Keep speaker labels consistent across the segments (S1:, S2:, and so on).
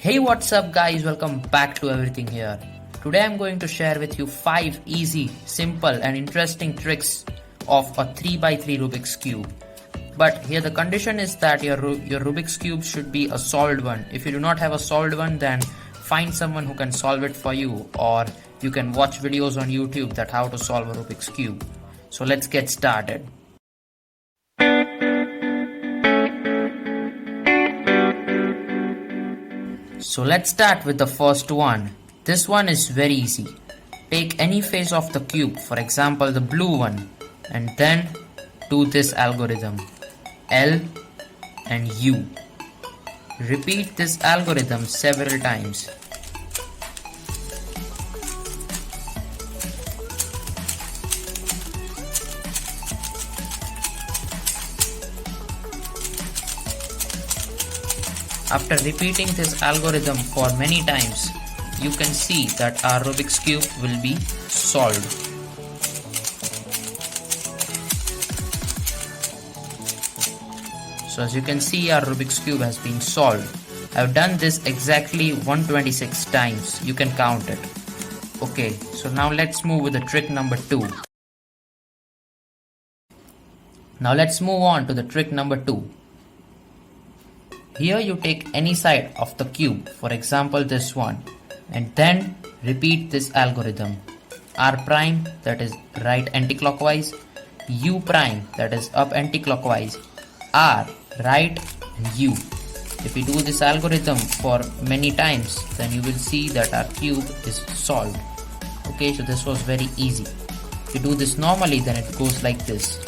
S1: Hey, what's up guys, welcome back to Everything Here. Today I'm going to share with you 5 easy, simple and interesting tricks of a 3x3 Rubik's Cube. But here the condition is that your Rubik's Cube should be a solved one. If you do not have a solved one, then find someone who can solve it for you, or you can watch videos on YouTube that how to solve a Rubik's Cube. So let's get started. So let's start with the first one. This one is very easy. Take any face of the cube, for example the blue one, and then do this algorithm L and U. Repeat this algorithm several times. After repeating this algorithm for many times, you can see that our Rubik's Cube will be solved. So as you can see, our Rubik's Cube has been solved. I've done this exactly 126 times. You can count it. Okay, so now let's move with the trick number 2. Now let's move on to the trick number 2. Here you take any side of the cube, for example this one, and then repeat this algorithm. R prime, that is right anticlockwise, U prime, that is up anticlockwise, R right and U. If you do this algorithm for many times, then you will see that our cube is solved. Okay, so this was very easy. If you do this normally, then it goes like this.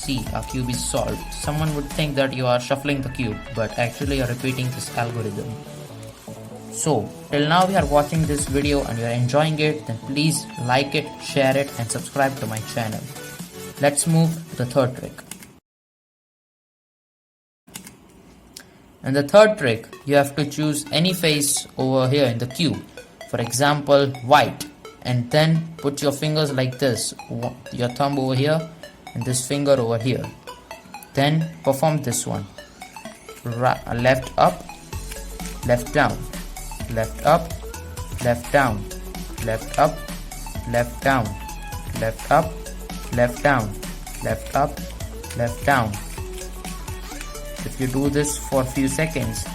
S1: See, our cube is solved. Someone would think that you are shuffling the cube, but actually you are repeating this algorithm. So, till now we are watching this video and you are enjoying it, then please like it, share it and subscribe to my channel. Let's move to the third trick. And the third trick, you have to choose any face over here in the cube. For example, white, and then put your fingers like this, your thumb over here and this finger over here. Then perform this one. Left up, left down, left up, left down, left up, left down, left up, left down, left up, left down. If you do this for a few seconds,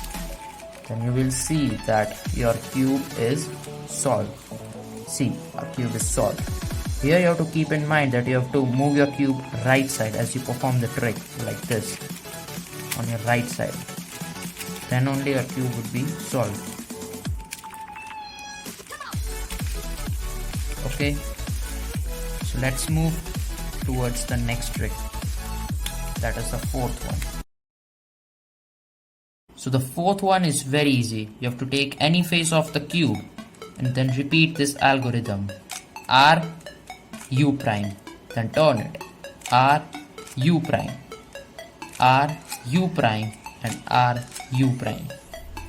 S1: then you will see that your cube is solved. See, our cube is solved. Here you have to keep in mind that you have to move your cube right side as you perform the trick, like this, on your right side. Then only your cube would be solved. Okay, so let's move towards the next trick. That is the fourth one. So the fourth one is very easy. You have to take any face of the cube and then repeat this algorithm. R U prime, then turn it, R U prime, R U prime and R U prime.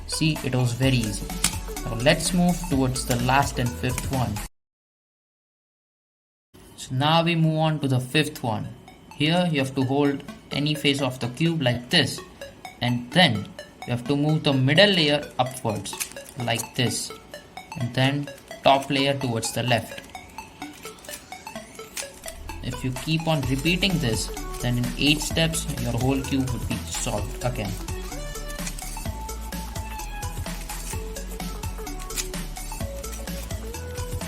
S1: See, it was very easy. Now let's move towards the last and fifth one. So now we move on to the fifth one. Here you have to hold any face of the cube like this, and then you have to move the middle layer upwards like this, and then top layer towards the left. If you keep on repeating this, then in 8 steps your whole cube would be solved again.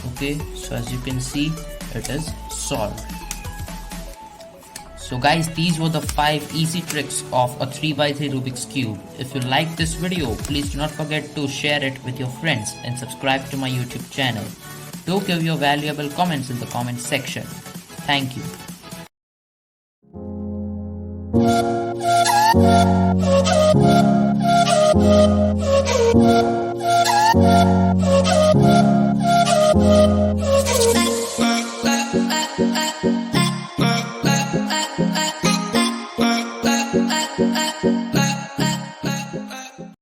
S1: Okay, so as you can see, it is solved. So guys, these were the 5 easy tricks of a 3x3 Rubik's Cube. If you like this video, please do not forget to share it with your friends and subscribe to my YouTube channel. Do give your valuable comments in the comment section. Thank you.